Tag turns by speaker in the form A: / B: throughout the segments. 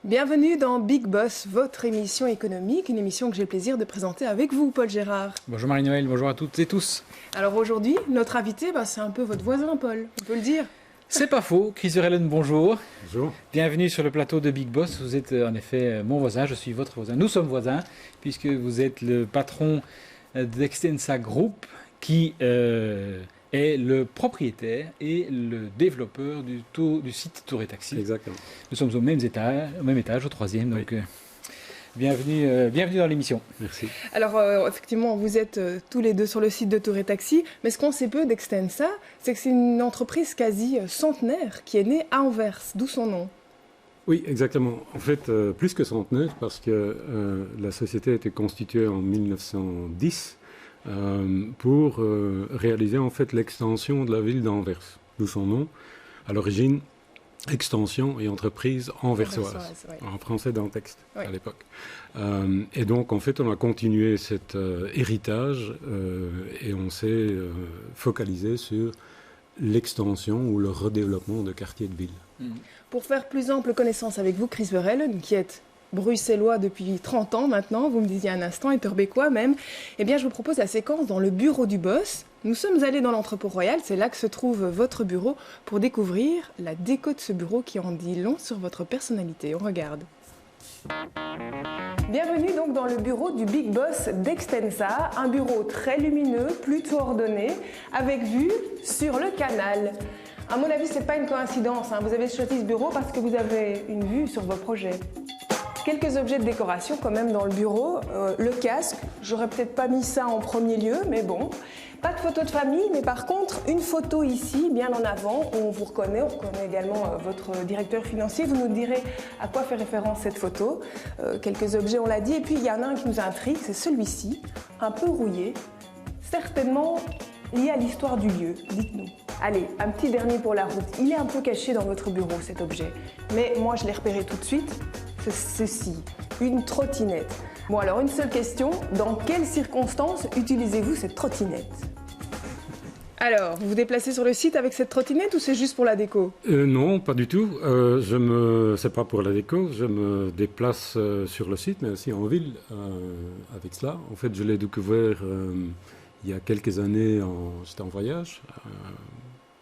A: Bienvenue dans Big Boss, votre émission économique, une émission que j'ai le plaisir de présenter avec vous, Paul Gérard.
B: Bonjour Marie-Noël, bonjour à toutes et tous.
A: Alors aujourd'hui, notre invité, c'est un peu votre voisin, Paul, on peut le dire.
B: C'est pas faux, Chris Verhellen, bonjour.
C: Bonjour.
B: Bienvenue sur le plateau de Big Boss, vous êtes en effet mon voisin, je suis votre voisin. Nous sommes voisins, puisque vous êtes le patron d'Extensa Group, qui est le propriétaire et le développeur du site Tour et Taxi.
C: Exactement.
B: Nous sommes au même étage, au troisième, donc bienvenue dans l'émission.
C: Merci.
A: Alors effectivement, vous êtes tous les deux sur le site de Tour et Taxi, mais ce qu'on sait peu d'Extensa, c'est que c'est une entreprise quasi centenaire qui est née à Anvers, d'où son nom.
C: Oui, exactement. En fait, plus que centenaire, parce que la société a été constituée en 1910 pour réaliser en fait l'extension de la ville d'Anvers, d'où son nom. À l'origine, extension et entreprise anversoise,
A: ouais.
C: en français dans le texte
A: Oui.
C: à l'époque. Et donc, en fait, on a continué cet héritage et on s'est focalisé sur l'extension ou le redéveloppement de quartiers de ville.
A: Pour faire plus ample connaissance avec vous, Chris Verhellen, qui est bruxellois depuis 30 ans maintenant, vous me disiez un instant, et perbécois même, eh bien je vous propose la séquence dans le bureau du boss. Nous sommes allés dans l'entrepôt royal, c'est là que se trouve votre bureau, pour découvrir la déco de ce bureau qui en dit long sur votre personnalité. On regarde. Bienvenue donc dans le bureau du Big Boss d'Extensa, un bureau très lumineux, plutôt ordonné, avec vue sur le canal. À mon avis, ce n'est pas une coïncidence, vous avez choisi ce bureau parce que vous avez une vue sur vos projets. Quelques objets de décoration quand même dans le bureau. Le casque, j'aurais peut-être pas mis ça en premier lieu, mais bon. Pas de photo de famille, mais par contre, une photo ici, bien en avant, où on vous reconnaît. On reconnaît également votre directeur financier. Vous nous direz à quoi fait référence cette photo. Quelques objets, on l'a dit. Et puis, il y en a un qui nous intrigue, c'est celui-ci, un peu rouillé. Certainement lié à l'histoire du lieu. Dites-nous. Allez, un petit dernier pour la route. Il est un peu caché dans votre bureau, cet objet. Mais moi, je l'ai repéré tout de suite. C'est ceci, une trottinette. Bon, alors une seule question, dans quelles circonstances utilisez-vous cette trottinette? Alors, vous vous déplacez sur le site avec cette trottinette ou c'est juste pour la déco?
C: Non, pas du tout. C'est pas pour la déco. Je me déplace sur le site, mais aussi en ville avec cela. En fait, je l'ai découvert il y a quelques années. J'étais en voyage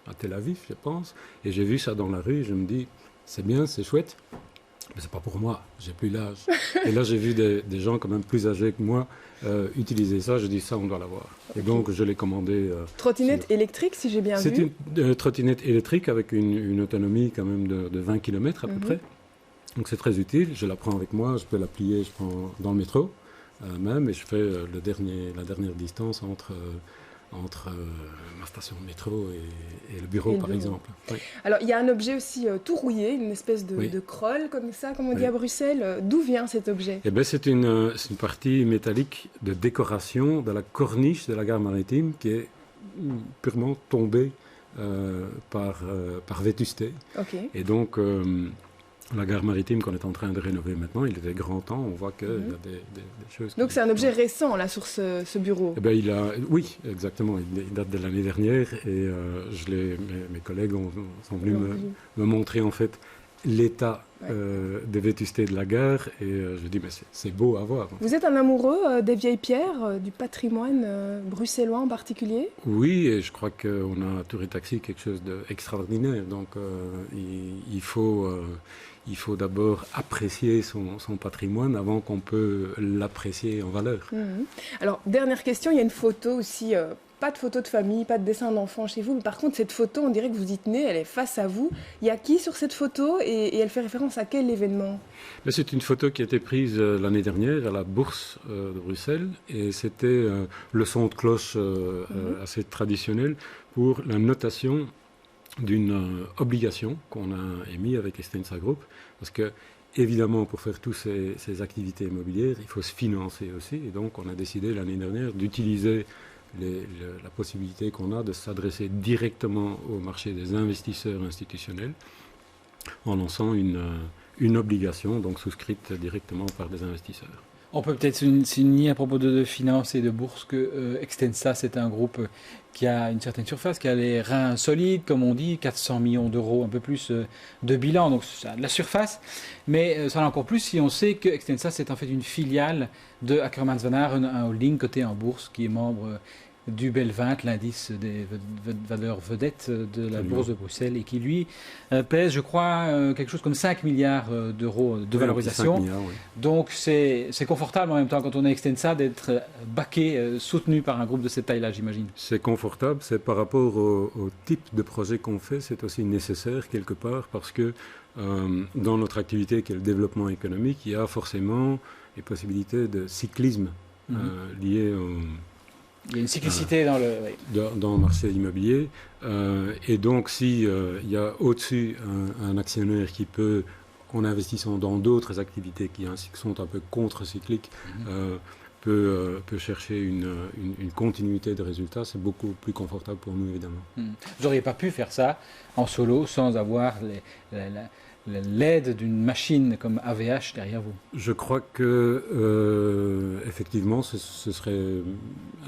C: à Tel Aviv, je pense, et j'ai vu ça dans la rue. Je me dis, c'est bien, c'est chouette. Mais c'est pas pour moi, j'ai plus l'âge. Et là, j'ai vu des gens quand même plus âgés que moi utiliser ça. Je dis ça, on doit l'avoir. Okay. Et donc, je l'ai commandé.
A: Trottinette électrique, si j'ai bien vu.
C: C'est une trottinette électrique avec une autonomie quand même de 20 km à peu près. Donc, c'est très utile. Je la prends avec moi, je peux la plier, je prends dans le métro même, et je fais la dernière distance entre ma station de métro et le bureau, par exemple. Oui.
A: Alors, il y a un objet aussi tout rouillé, une espèce de croll, comme ça, comme on dit à Bruxelles. D'où vient cet objet?
C: Eh bien, c'est une partie métallique de décoration de la corniche de la gare maritime qui est purement tombée par vétusté.
A: Okay.
C: Et donc, la gare maritime qu'on est en train de rénover maintenant, il était grand temps, on voit qu'il y a des choses...
A: Donc c'est un objet récent là sur ce bureau?
C: Eh bien, oui, exactement, il date de l'année dernière et mes collègues sont venus me montrer en fait l'état de vétusté de la gare et je dis mais c'est beau à voir.
A: Vous êtes un amoureux des vieilles pierres, du patrimoine bruxellois en particulier?
C: Oui, et je crois qu'on a à Tour et Taxi quelque chose d'extraordinaire, donc il faut d'abord apprécier son patrimoine avant qu'on peut l'apprécier en valeur.
A: Alors, dernière question, il y a une photo aussi, pas de photo de famille, pas de dessin d'enfant chez vous, mais par contre, cette photo, on dirait que vous y tenez, elle est face à vous. Il y a qui sur cette photo et elle fait référence à quel événement?
C: C'est une photo qui a été prise l'année dernière à la Bourse de Bruxelles et c'était le son de cloche assez traditionnel pour la notation d'une obligation qu'on a émise avec Extensa Group, parce que évidemment pour faire toutes ces activités immobilières, il faut se financer aussi, et donc on a décidé l'année dernière d'utiliser la possibilité qu'on a de s'adresser directement au marché des investisseurs institutionnels en lançant une obligation donc souscrite directement par des investisseurs.
B: On peut peut-être souligner à propos de finances et de bourse que Extensa, c'est un groupe qui a une certaine surface, qui a les reins solides, comme on dit, 400 millions d'euros, un peu plus de bilan, donc ça a de la surface. Mais ça en a encore plus si on sait que Extensa, c'est en fait une filiale de Ackermans van Haaren, un holding coté en bourse qui est membre du BEL 20, l'indice des valeurs vedettes de la bourse de Bruxelles, et qui lui pèse, je crois, quelque chose comme 5 milliards d'euros de valorisation.
C: 5 milliards, oui.
B: Donc c'est confortable en même temps quand on est Extensa d'être backé, soutenu par un groupe de cette taille-là, j'imagine.
C: C'est confortable, c'est par rapport au type de projet qu'on fait, c'est aussi nécessaire quelque part parce que dans notre activité qui est le développement économique, il y a forcément les possibilités de cyclisme liées au...
B: Il y a une cyclicité dans
C: le marché immobilier. Et donc, si il y a au-dessus un actionnaire qui peut, en investissant dans d'autres activités qui sont un peu contre-cycliques, peut chercher une continuité de résultats, c'est beaucoup plus confortable pour nous, évidemment.
B: Vous n'auriez pas pu faire ça en solo sans avoir l'aide d'une machine comme AVH derrière vous?
C: Je crois que effectivement ce serait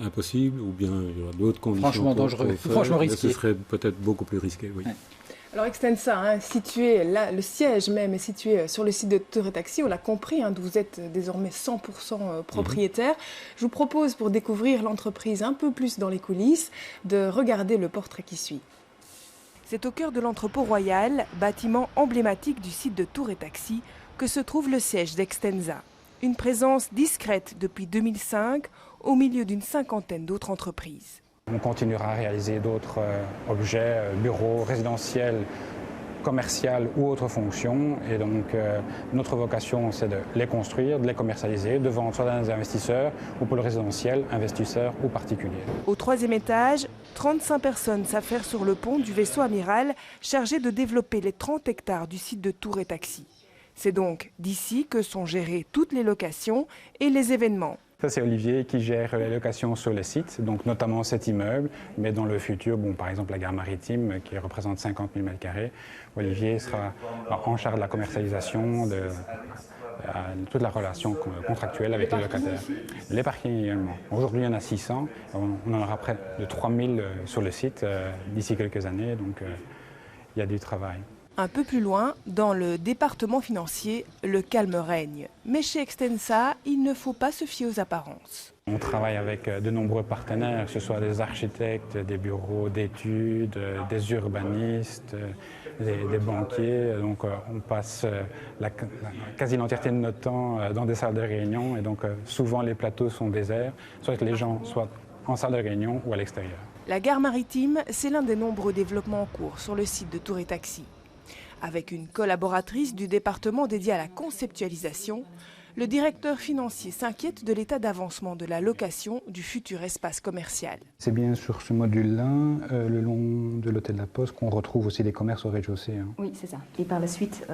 C: impossible, ou bien il y aura d'autres conditions.
B: Franchement dangereux, franchement risqué.
C: Ce serait peut-être beaucoup plus risqué, oui.
A: Ouais. Alors Extensa, situé là, le siège même est situé sur le site de Tour et Taxi, on l'a compris, dont vous êtes désormais 100% propriétaire. Je vous propose, pour découvrir l'entreprise un peu plus dans les coulisses, de regarder le portrait qui suit. C'est au cœur de l'entrepôt royal, bâtiment emblématique du site de Tour et Taxi, que se trouve le siège d'Extensa. Une présence discrète depuis 2005, au milieu d'une cinquantaine d'autres entreprises.
D: On continuera à réaliser d'autres objets, bureaux, résidentiels, commerciaux ou autres fonctions. Et donc notre vocation, c'est de les construire, de les commercialiser, de vendre soit à des investisseurs ou pour le résidentiel, investisseurs ou particuliers.
A: Au 3e étage, 35 personnes s'affairent sur le pont du vaisseau amiral chargé de développer les 30 hectares du site de Tour et Taxi. C'est donc d'ici que sont gérées toutes les locations et les événements.
D: Ça, c'est Olivier qui gère les locations sur le site, donc notamment cet immeuble, mais dans le futur, par exemple la gare maritime qui représente 50 000 m², Olivier sera en charge de la commercialisation, de toute la relation contractuelle avec les locataires. Les parkings également. Aujourd'hui, il y en a 600, on en aura près de 3000 sur le site d'ici quelques années, donc il y a du travail.
A: Un peu plus loin, dans le département financier, le calme règne. Mais chez Extensa, il ne faut pas se fier aux apparences.
D: On travaille avec de nombreux partenaires, que ce soit des architectes, des bureaux d'études, des urbanistes, des banquiers. Donc on passe quasi l'entièreté de notre temps dans des salles de réunion et donc souvent les plateaux sont déserts, soit que les gens soient en salle de réunion ou à l'extérieur.
A: La gare maritime, c'est l'un des nombreux développements en cours sur le site de Tour et Taxi. Avec une collaboratrice du département dédié à la conceptualisation, le directeur financier s'inquiète de l'état d'avancement de la location du futur espace commercial.
D: C'est bien sur ce module-là, le long de l'hôtel de la Poste, qu'on retrouve aussi des commerces au rez-de-chaussée.
E: Oui, c'est ça. Et par la suite,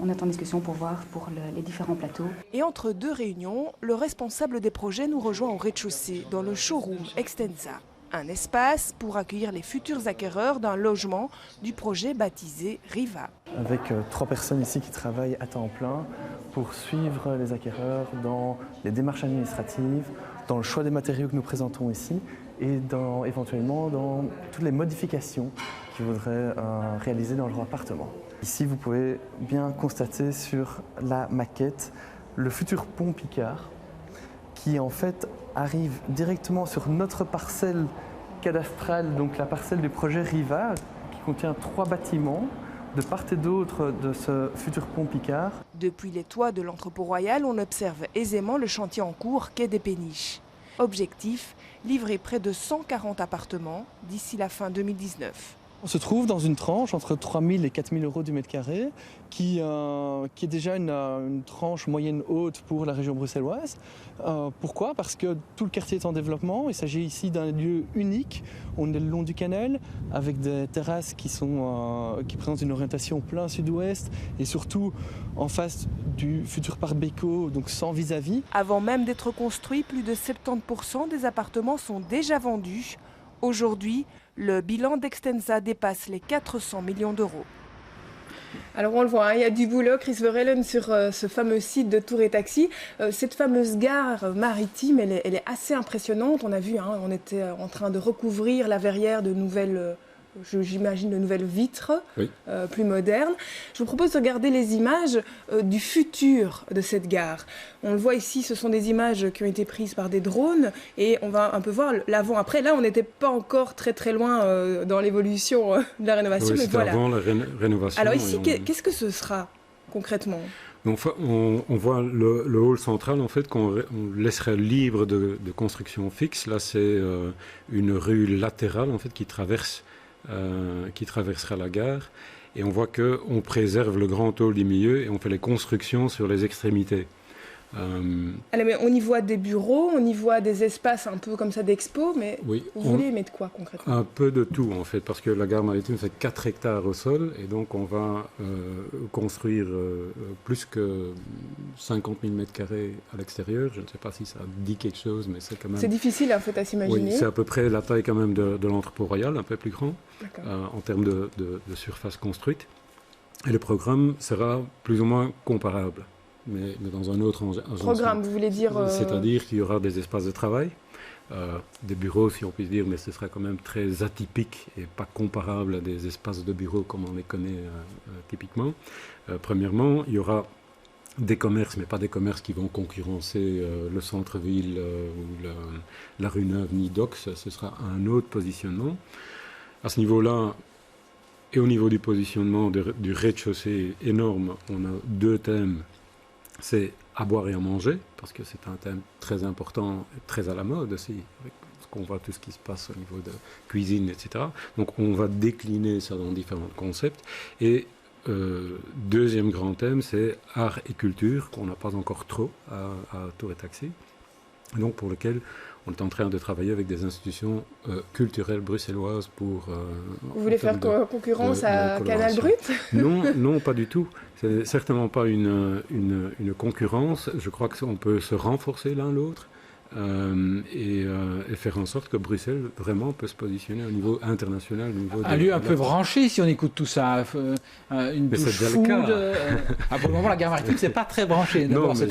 E: on est en discussion pour voir pour les différents plateaux.
A: Et entre deux réunions, le responsable des projets nous rejoint au rez-de-chaussée, dans le showroom Extensa. Un espace pour accueillir les futurs acquéreurs d'un logement du projet baptisé Riva.
F: Avec 3 personnes ici qui travaillent à temps plein pour suivre les acquéreurs dans les démarches administratives, dans le choix des matériaux que nous présentons ici et éventuellement dans toutes les modifications qu'ils voudraient réaliser dans leur appartement. Ici, vous pouvez bien constater sur la maquette le futur pont Picard qui en fait arrive directement sur notre parcelle cadastrale, donc la parcelle du projet Riva, qui contient 3 bâtiments de part et d'autre de ce futur pont Picard.
A: Depuis les toits de l'entrepôt royal, on observe aisément le chantier en cours quai des Péniches. Objectif, livrer près de 140 appartements d'ici la fin 2019.
F: On se trouve dans une tranche entre 3 000 et 4 000 euros du mètre carré, qui est déjà une tranche moyenne haute pour la région bruxelloise. Pourquoi? Parce que tout le quartier est en développement. Il s'agit ici d'un lieu unique. On est le long du canal, avec des terrasses qui présentent une orientation plein sud-ouest et surtout en face du futur parc Beko, donc sans vis-à-vis.
A: Avant même d'être construit, plus de 70% des appartements sont déjà vendus. Aujourd'hui, le bilan d'Extensa dépasse les 400 millions d'euros. Alors on le voit, hein, il y a du boulot, Chris Verheulen, sur ce fameux site de Tour et Taxi. Cette fameuse gare maritime, elle est assez impressionnante. On a vu, hein, on était en train de recouvrir la verrière de nouvelles, j'imagine, de nouvelles vitres,
C: Oui.
A: plus modernes. Je vous propose de regarder les images du futur de cette gare. On le voit ici, ce sont des images qui ont été prises par des drones et on va un peu voir l'avant-après. Là, on n'était pas encore très très loin dans l'évolution de la rénovation,
C: Oui,
A: mais
C: c'était
A: voilà.
C: avant la rénovation.
A: Alors ici,
C: et
A: qu'est-ce que ce sera concrètement?
C: on voit le hall central en fait qu'on laisserait libre de construction fixe. Là, c'est une rue latérale en fait qui traversera la gare. Et on voit qu'on préserve le grand hall du milieu et on fait les constructions sur les extrémités.
A: Alors, mais on y voit des bureaux, on y voit des espaces un peu comme ça d'expo, mais
C: Oui,
A: vous voulez mettre quoi concrètement?
C: un peu de tout en fait, parce que la gare maritime fait 4 hectares au sol et donc on va construire plus que 50 000 mètres carrés à l'extérieur. Je ne sais pas si ça dit quelque chose, mais c'est quand même...
A: C'est difficile en fait à s'imaginer.
C: Oui, c'est à peu près la taille quand même de l'entrepôt royal, un peu plus grand
A: D'accord.
C: en termes de surface construite. Et le programme sera plus ou moins comparable, mais dans un autre agencement.
A: Programme, vous voulez dire
C: C'est-à-dire qu'il y aura des espaces de travail, des bureaux si on peut dire, mais ce sera quand même très atypique et pas comparable à des espaces de bureaux comme on les connaît typiquement. Premièrement, il y aura des commerces, mais pas des commerces qui vont concurrencer le centre-ville ou la rue Neuve ni Docks. Ce sera un autre positionnement. À ce niveau-là, et au niveau du positionnement du rez-de-chaussée énorme, on a 2 thèmes. C'est à boire et à manger, parce que c'est un thème très important, très à la mode aussi, parce qu'on voit tout ce qui se passe au niveau de cuisine, etc. Donc on va décliner ça dans différents concepts. Et deuxième grand thème, c'est art et culture, qu'on n'a pas encore trop à Tour et Taxi, donc pour lequel on est en train de travailler avec des institutions culturelles bruxelloises pour...
A: vous voulez faire concurrence à Canal Brut?
C: Non, pas du tout. C'est certainement pas une concurrence. Je crois qu'on peut se renforcer l'un l'autre et faire en sorte que Bruxelles vraiment peut se positionner au niveau international.
B: Un lieu un peu branché si on écoute tout ça. Une
C: Mais
B: douche
C: c'est déjà
B: food.
C: le cas.
B: Pour le moment, la gare maritime, c'est pas très branché.
C: Non,
B: D'abord,
C: mais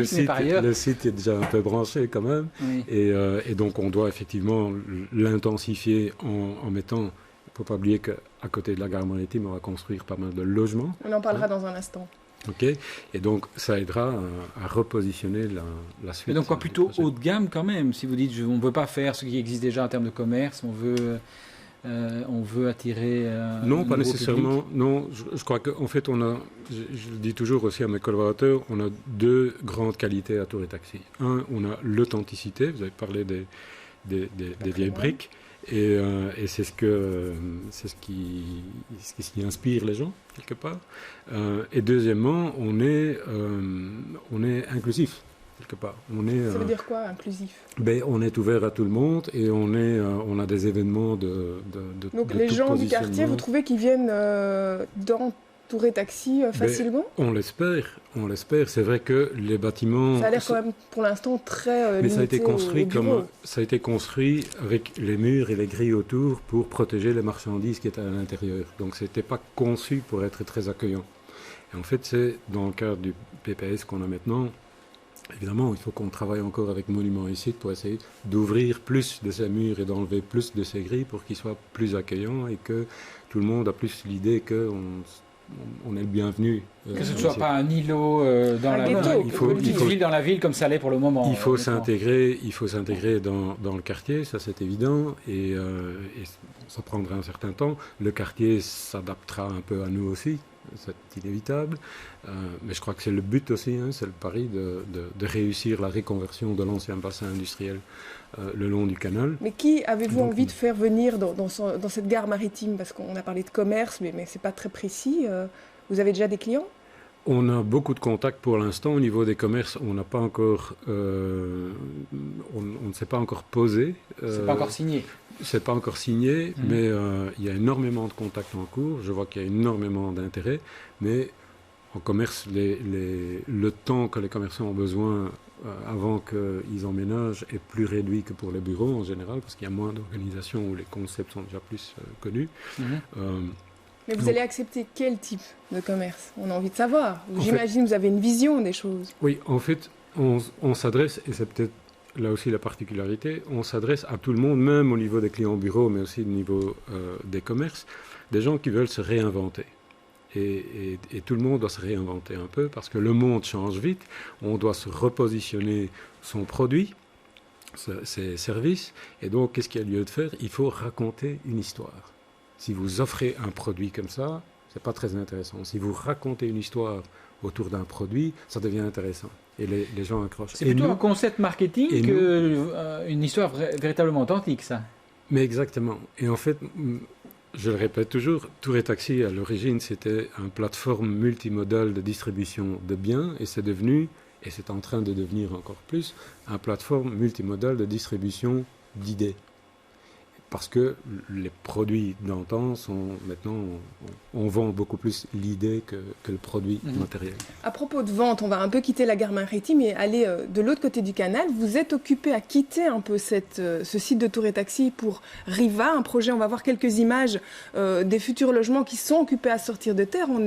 B: c'est interdit.
C: le site est déjà un peu branché quand même.
B: Oui.
C: Et donc on doit effectivement l'intensifier en mettant... Il ne faut pas oublier qu'à côté de la gare maritime, on va construire pas mal de logements.
A: On en parlera dans un instant.
C: Ok, et donc ça aidera à repositionner la suite.
B: Mais donc quoi, plutôt haut de gamme quand même. Si vous dites on ne veut pas faire ce qui existe déjà en termes de commerce, on veut attirer.
C: Non, pas
B: un nouveau
C: nécessairement.
B: public.
C: Non, je crois qu'en fait je le dis toujours aussi à mes collaborateurs, on a 2 grandes qualités à Tour et Taxi. Un, on a l'authenticité. Vous avez parlé des vieilles briques. Et c'est ce qui inspire les gens, quelque part. Et deuxièmement, on est inclusif, quelque part.
A: Ça veut dire quoi, inclusif?
C: On est ouvert à tout le monde et on a des événements de
A: Donc
C: de
A: les
C: tout
A: gens du quartier,
C: positionnement.
A: vous trouvez qu'ils viennent dans Tour et Taxi facilement?
C: On l'espère. C'est vrai que les bâtiments...
A: Ça a l'air quand même pour l'instant très
C: Mais ça a été
A: limité
C: construit
A: aux bureaux.
C: ça a été construit avec les murs et les grilles autour pour protéger les marchandises qui étaient à l'intérieur. Donc c'était pas conçu pour être très accueillant. Et en fait, c'est dans le cadre du PPS qu'on a maintenant. Évidemment, il faut qu'on travaille encore avec Monuments et Sites pour essayer d'ouvrir plus de ces murs et d'enlever plus de ces grilles pour qu'ils soient plus accueillants et que tout le monde a plus l'idée qu'on est le bienvenu.
B: Que ce ne soit pas un îlot dans la
A: ghetto,
B: ville, une petite ville dans la ville comme ça l'est pour le moment.
C: Il faut
B: honnêtement.
C: s'intégrer dans le quartier, ça c'est évident, et ça prendra un certain temps. Le quartier s'adaptera un peu à nous aussi, c'est inévitable, mais je crois que c'est le but aussi, c'est le pari de réussir la reconversion de l'ancien bassin industriel le long du canal.
A: Mais qui avez-vous
C: Donc,
A: envie de faire venir dans cette gare maritime? Parce qu'on a parlé de commerce, mais ce n'est pas très précis. Vous avez déjà des clients?
C: On a beaucoup de contacts pour l'instant. Au niveau des commerces, on n'a pas encore, on ne s'est pas encore posé.
B: C'est pas encore signé.
C: C'est pas encore signé, mais il y a énormément de contacts en cours. Je vois qu'il y a énormément d'intérêt, mais en commerce, le temps que les commerçants ont besoin avant qu'ils emménagent est plus réduit que pour les bureaux en général, parce qu'il y a moins d'organisations où les concepts sont déjà plus connus.
A: Mais vous
C: Donc-
A: allez accepter quel type de commerce? On a envie de savoir.
C: En
A: J'imagine que vous avez une vision des choses.
C: Oui, en fait, on s'adresse, et c'est peut-être là aussi la particularité, on s'adresse à tout le monde, même au niveau des clients bureaux, mais aussi au niveau des commerces, des gens qui veulent se réinventer. Et tout le monde doit se réinventer un peu parce que le monde change vite. On doit se repositionner son produit, ses services. Et donc, qu'est-ce qu'il y a lieu de faire? Il faut raconter une histoire. Si vous offrez un produit comme ça, c'est pas très intéressant. Si vous racontez une histoire autour d'un produit, ça devient intéressant. Et les gens accrochent.
B: C'est
C: Et
B: plutôt
C: nous-
B: un concept marketing
C: et
B: qu'une histoire véritablement authentique, ça.
C: Mais exactement. Et en fait, je le répète toujours, Tour et Taxi, à l'origine, c'était une plateforme multimodale de distribution de biens, et c'est devenu, et c'est en train de devenir encore plus, une plateforme multimodale de distribution d'idées. Parce que les produits d'antan sont maintenant, on vend beaucoup plus l'idée que le produit matériel.
A: À propos de vente, on va un peu quitter la gare maritime et aller de l'autre côté du canal. Vous êtes occupé à quitter un peu ce site de Tour et Taxi pour Riva, un projet, on va voir quelques images des futurs logements qui sont occupés à sortir de terre. On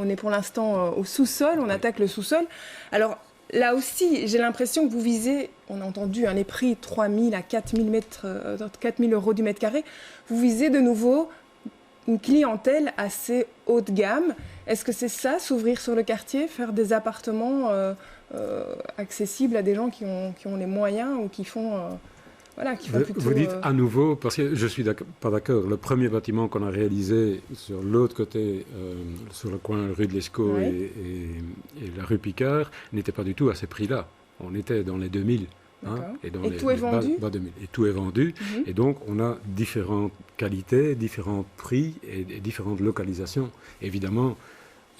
A: est pour l'instant au sous-sol, on attaque le sous-sol. Alors là aussi, j'ai l'impression que vous visez, on a entendu les prix 3 000 à 4 000 euros du mètre carré, vous visez de nouveau une clientèle assez haut de gamme. Est-ce que c'est ça, s'ouvrir sur le quartier, faire des appartements accessibles à des gens qui ont les moyens ou qui font plutôt...
C: Vous dites à nouveau, parce que je ne suis pas d'accord, le premier bâtiment qu'on a réalisé sur l'autre côté, sur le coin rue de l'Escaut
A: Oui.
C: et la rue Picard, n'était pas du tout à ces prix-là. On était dans les 2000.
A: D'accord.
C: Et dans
A: Et tout est vendu
C: bas 2000. Et tout est vendu. Et donc, on a différentes qualités, différents prix et différentes localisations. Évidemment,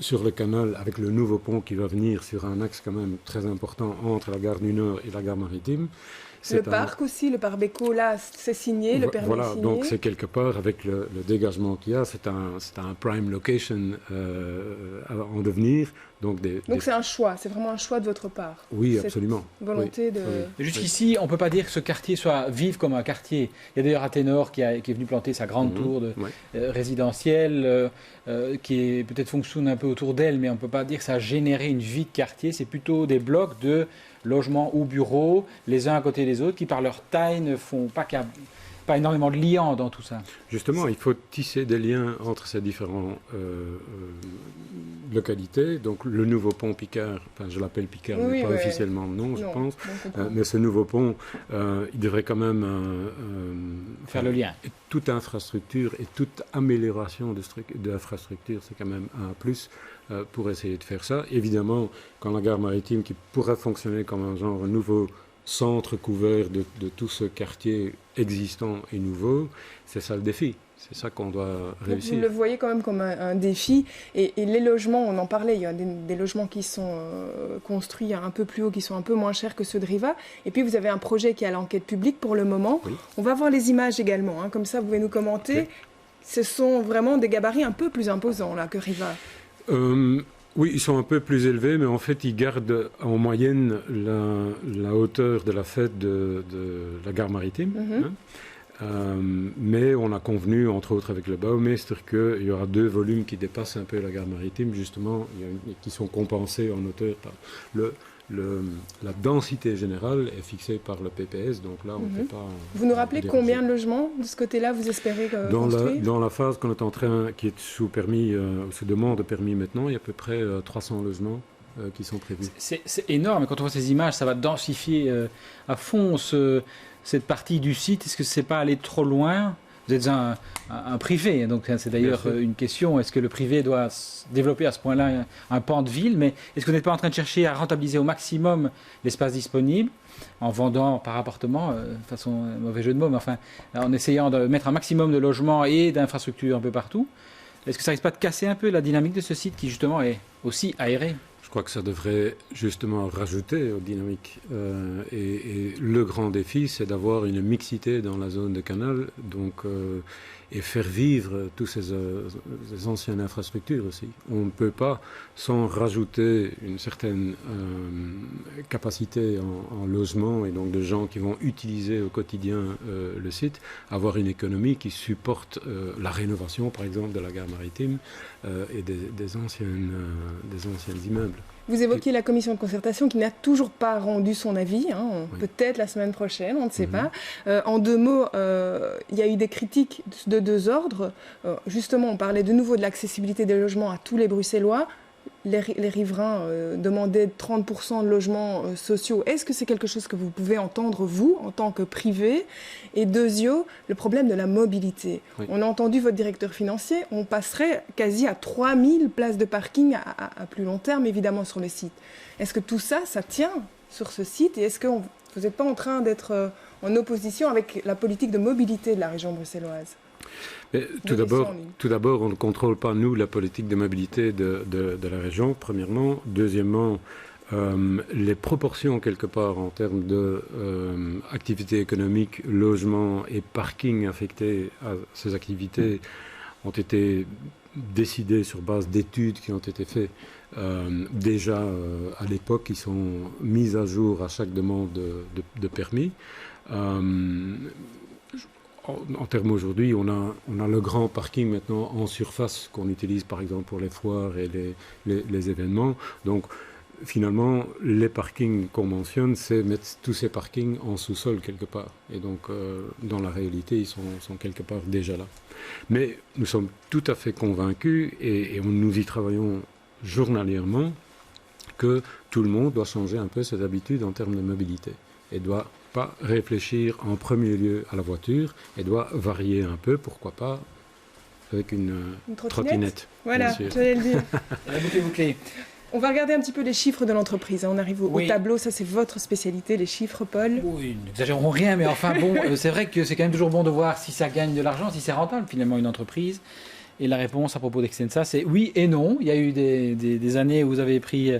C: sur le canal, avec le nouveau pont qui va venir sur un axe quand même très important entre la gare du Nord et la gare maritime.
A: Le parc aussi, le parc Béco, là, c'est signé, le permis est
C: Voilà,
A: signé.
C: donc c'est quelque part, avec le dégagement qu'il y a, c'est un prime location en devenir. Donc
A: c'est un choix, c'est vraiment un choix de votre part.
C: Oui,
A: Cette
C: absolument.
A: volonté de...
B: Et jusqu'ici, on ne peut pas dire que ce quartier soit vif comme un quartier. Il y a d'ailleurs Athénor qui est venu planter sa grande tour résidentielle, qui est peut-être fonctionne un peu autour d'elle, mais on ne peut pas dire que ça a généré une vie de quartier. C'est plutôt des blocs de logements ou bureaux, les uns à côté des autres, qui par leur taille ne font pas énormément de liants dans tout ça.
C: Justement, il faut tisser des liens entre ces différentes localités. Donc le nouveau pont Picard, enfin je l'appelle Picard, mais pas officiellement non, je pense. Mais ce nouveau pont, il devrait quand même
B: faire le lien.
C: Toute infrastructure et toute amélioration de l'infrastructure, c'est quand même un plus pour essayer de faire ça. Évidemment, quand la gare maritime, qui pourrait fonctionner comme un genre nouveau centre couvert de tout ce quartier existant et nouveau, c'est ça le défi. C'est ça qu'on doit réussir.
A: Vous le voyez quand même comme un défi. Et les logements, on en parlait, il y a des logements qui sont construits un peu plus haut, qui sont un peu moins chers que ceux de Riva. Et puis vous avez un projet qui est à l'enquête publique pour le moment. Oui. On va voir les images également, comme ça vous pouvez nous commenter. Oui. Ce sont vraiment des gabarits un peu plus imposants là, que Riva.
C: Oui, ils sont un peu plus élevés, mais en fait, ils gardent en moyenne la hauteur de la fête de la gare maritime. Mais on a convenu, entre autres avec le Bouwmeester, qu'il y aura 2 volumes qui dépassent un peu la gare maritime, justement, qui sont compensés en hauteur par la densité générale est fixée par le PPS, donc là, on ne fait pas...
A: Vous nous rappelez combien de logements de ce côté-là vous espérez construire?
C: Dans la phase qu'on est en train, qui est sous permis, sous demande de permis maintenant, il y a à peu près 300 logements qui sont prévus.
B: C'est énorme, et quand on voit ces images, ça va densifier à fond cette partie du site. Est-ce que c'est pas aller trop loin? Vous êtes un privé, donc c'est d'ailleurs une question. Est-ce que le privé doit développer à ce point-là un pan de ville? Mais est-ce que vous n'êtes pas en train de chercher à rentabiliser au maximum l'espace disponible en vendant par appartement, de façon mauvais jeu de mots, mais enfin en essayant de mettre un maximum de logements et d'infrastructures un peu partout? Est-ce que ça risque pas de casser un peu la dynamique de ce site qui justement est aussi aéré?
C: Je crois que ça devrait justement rajouter aux dynamiques. Et le grand défi, c'est d'avoir une mixité dans la zone de canal. Donc, et faire vivre toutes ces anciennes infrastructures aussi. On ne peut pas, sans rajouter une certaine capacité en logement et donc de gens qui vont utiliser au quotidien le site, avoir une économie qui supporte la rénovation, par exemple, de la gare maritime et des anciens immeubles.
A: Vous évoquiez la commission de concertation qui n'a toujours pas rendu son avis, hein,
C: Oui.
A: peut-être la semaine prochaine, on ne sait pas. En 2 mots, il y a eu des critiques de 2 ordres. Justement, on parlait de nouveau de l'accessibilité des logements à tous les Bruxellois. Les riverains demandaient 30% de logements sociaux. Est-ce que c'est quelque chose que vous pouvez entendre, vous, en tant que privé? Et deuxièmement, le problème de la mobilité.
C: Oui.
A: On a entendu votre directeur financier, on passerait quasi à 3000 places de parking à plus long terme, évidemment, sur le site. Est-ce que tout ça, ça tient sur ce site? Et est-ce que vous n'êtes pas en train d'être en opposition avec la politique de mobilité de la région bruxelloise?
C: Mais tout d'abord, on ne contrôle pas, nous, la politique de mobilité de la région, premièrement. Deuxièmement, les proportions, quelque part, en termes d'activité économique, logement et parking affectés à ces activités ont été décidées sur base d'études qui ont été faites déjà à l'époque, qui sont mises à jour à chaque demande de permis. En termes aujourd'hui, on a le grand parking maintenant en surface qu'on utilise par exemple pour les foires et les événements. Donc finalement, les parkings qu'on mentionne, c'est mettre tous ces parkings en sous-sol quelque part. Et donc dans la réalité, ils sont quelque part déjà là. Mais nous sommes tout à fait convaincus et nous y travaillons journalièrement que tout le monde doit changer un peu ses habitudes en termes de mobilité et doit pas réfléchir en premier lieu à la voiture et doit varier un peu, pourquoi pas, avec une trottinette.
A: Voilà, j'allais le dire.
B: La boucle est bouclée.
A: On va regarder un petit peu les chiffres de l'entreprise. On arrive au
B: Oui.
A: tableau, ça c'est votre spécialité, les chiffres, Paul.
B: Oui, n'exagérons rien, mais enfin bon, c'est vrai que c'est quand même toujours bon de voir si ça gagne de l'argent, si c'est rentable finalement une entreprise. Et la réponse à propos d'Extensa, c'est oui et non. Il y a eu des années où vous avez pris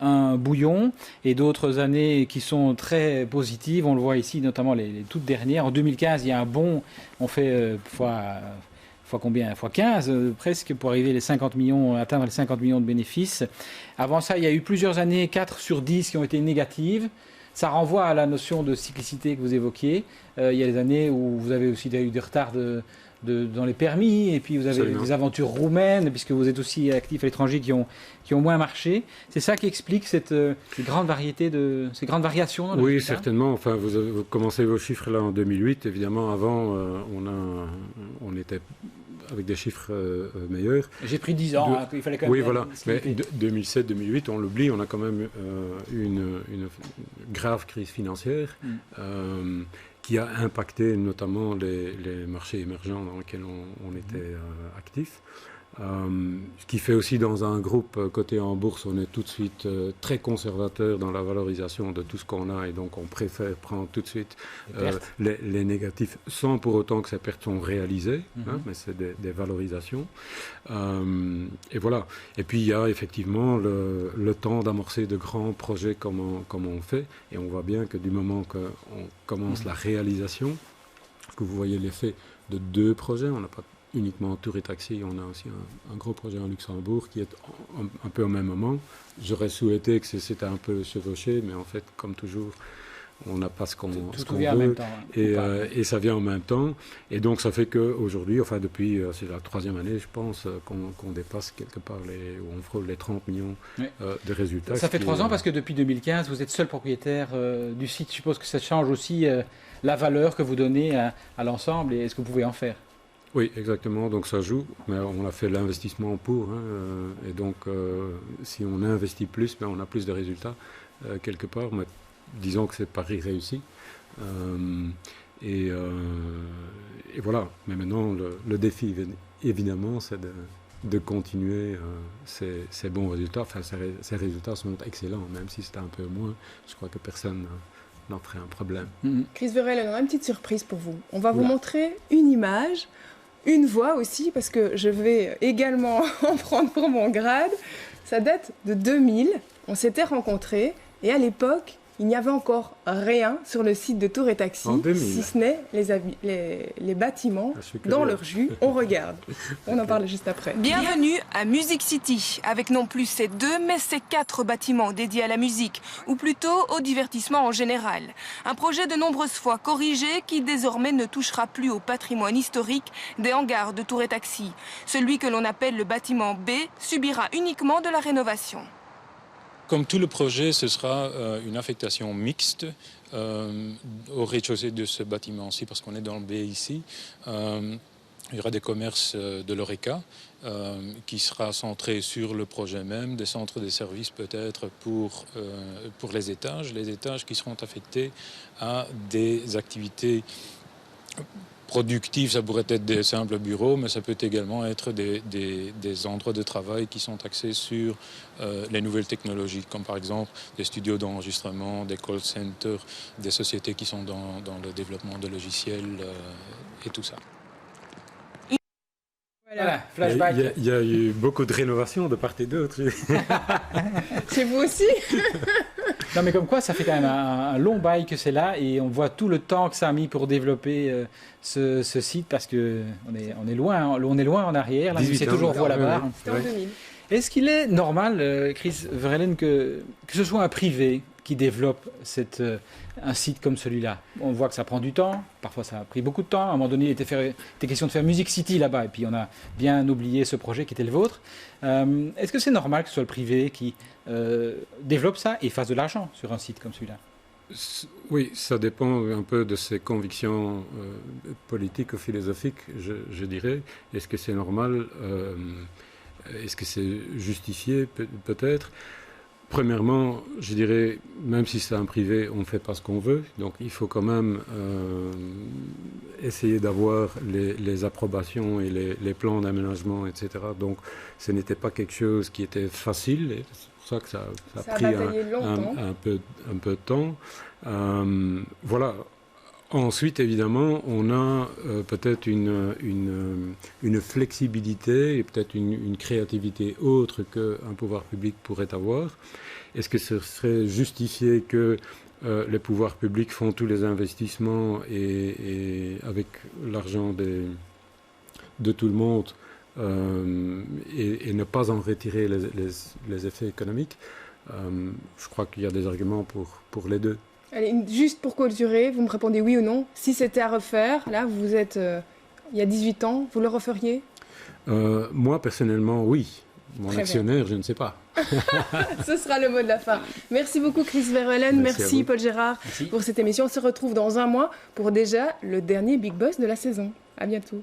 B: un bouillon et d'autres années qui sont très positives. On le voit ici, notamment les toutes dernières. En 2015, il y a un bond, on fait fois combien? Fois 15 presque pour arriver les 50 millions, atteindre les 50 millions de bénéfices. Avant ça, il y a eu plusieurs années, 4 sur 10 qui ont été négatives. Ça renvoie à la notion de cyclicité que vous évoquiez. Il y a des années où vous avez aussi eu des retards dans les permis, et puis vous avez des aventures roumaines, puisque vous êtes aussi actif à l'étranger qui ont moins marché. C'est ça qui explique ces grandes variations dans le
C: Oui,
B: résultat.
C: certainement. Enfin, vous commencez vos chiffres là en 2008. Évidemment, avant, on était avec des chiffres meilleurs.
B: J'ai pris 10 ans, il fallait quand même...
C: Oui, voilà. Mais 2007-2008, on l'oublie, on a quand même eu une grave crise financière. Qui a impacté notamment les marchés émergents dans lesquels on était actif. Ce qui fait aussi dans un groupe coté en bourse, on est tout de suite très conservateur dans la valorisation de tout ce qu'on a et donc on préfère prendre tout de suite les négatifs sans pour autant que ces pertes sont réalisées, hein, mais c'est des valorisations. Et voilà. Et puis il y a effectivement le temps d'amorcer de grands projets comme on fait et on voit bien que du moment qu'on commence la réalisation, que vous voyez l'effet de 2 projets, on n'a pas uniquement Tour et Taxi, on a aussi un gros projet en Luxembourg qui est un peu au même moment. J'aurais souhaité que c'était un peu chevauché, mais en fait, comme toujours, on n'a pas ce qu'on
B: vient
C: veut.
B: en même temps,
C: Et ça vient en même temps. Et donc, ça fait qu'aujourd'hui, enfin depuis, c'est la 3e année, je pense, qu'on dépasse quelque part, où on frôle les 30 millions de résultats.
B: Ça fait 3 ans parce que depuis 2015, vous êtes seul propriétaire du site. Je suppose que ça change aussi la valeur que vous donnez à l'ensemble et ce que vous pouvez en faire.
C: Oui, exactement. Donc ça joue, mais on a fait l'investissement pour. Et donc, si on investit plus, on a plus de résultats quelque part. Mais disons que c'est pari réussi. Et voilà. Mais maintenant, le défi, évidemment, c'est de continuer ces bons résultats. Enfin, ces résultats sont excellents, même si c'était un peu moins. Je crois que personne n'en ferait un problème.
A: Chris Verheylen, on a une petite surprise pour vous. On va vous montrer une image, une voix aussi, parce que je vais également en prendre pour mon grade. Ça date de 2000. On s'était rencontrés et à l'époque, il n'y avait encore rien sur le site de Tour et Taxi,
C: En 2000.
A: si ce n'est les bâtiments
C: Je suis
A: dans
C: curieux.
A: leur jus. On regarde. On en parle juste après.
G: Bienvenue à Music City, avec non plus ces 2, mais ces 4 bâtiments dédiés à la musique, ou plutôt au divertissement en général. Un projet de nombreuses fois corrigé qui désormais ne touchera plus au patrimoine historique des hangars de Tour et Taxi. Celui que l'on appelle le bâtiment B subira uniquement de la rénovation.
H: Comme tout le projet, ce sera une affectation mixte au rez-de-chaussée de ce bâtiment-ci, parce qu'on est dans le B ici. Il y aura des commerces de l'Oreca qui sera centré sur le projet même, des centres de services peut-être pour les étages qui seront affectés à des activités productifs. Ça pourrait être des simples bureaux, mais ça peut également être des endroits de travail qui sont axés sur les nouvelles technologies, comme par exemple des studios d'enregistrement, des call centers, des sociétés qui sont dans le développement de logiciels et tout ça.
B: Voilà, flashback.
C: Il y a eu beaucoup de rénovations de part et d'autre.
A: Chez vous aussi?
B: Non, mais comme quoi, ça fait quand même un long bail que c'est là et on voit tout le temps que ça a mis pour développer ce site parce que on est loin en arrière. Là,
C: 18
B: c'est
C: ans,
B: toujours voie
C: ouais,
B: là-bas.
C: ouais.
A: C'était en 2000.
B: Est-ce qu'il est normal, Chris Verhelen, que ce soit un privé qui développe un site comme celui-là? On voit que ça prend du temps, parfois ça a pris beaucoup de temps. À un moment donné, il était question de faire Music City là-bas, et puis on a bien oublié ce projet qui était le vôtre. Est-ce que c'est normal que ce soit le privé qui développe ça et fasse de l'argent sur un site comme celui-là?
C: Oui, ça dépend un peu de ses convictions politiques ou philosophiques, je dirais. Est-ce que c'est normal? Est-ce que c'est justifié? Peut-être. Premièrement, je dirais, même si c'est un privé, on ne fait pas ce qu'on veut. Donc il faut quand même essayer d'avoir les approbations et les plans d'aménagement, etc. Donc ce n'était pas quelque chose qui était facile. Et c'est pour ça que ça a pris un peu de temps. Voilà. Ensuite, évidemment, on a peut-être une flexibilité et peut-être une créativité autre qu'un pouvoir public pourrait avoir. Est-ce que ce serait justifié que les pouvoirs publics font tous les investissements et avec l'argent de tout le monde et ne pas en retirer les effets économiques? Je crois qu'il y a des arguments pour les deux.
A: Allez, juste pour clôturer, vous me répondez oui ou non. Si c'était à refaire, là, vous êtes il y a 18 ans, vous le referiez?
C: Moi, personnellement, oui. Mon
A: Très
C: actionnaire, je ne sais pas.
A: Ce sera le mot de la fin. Merci beaucoup Chris Verhelen, merci Paul Gérard pour cette émission. On se retrouve dans un mois pour déjà le dernier Big Boss de la saison. À bientôt.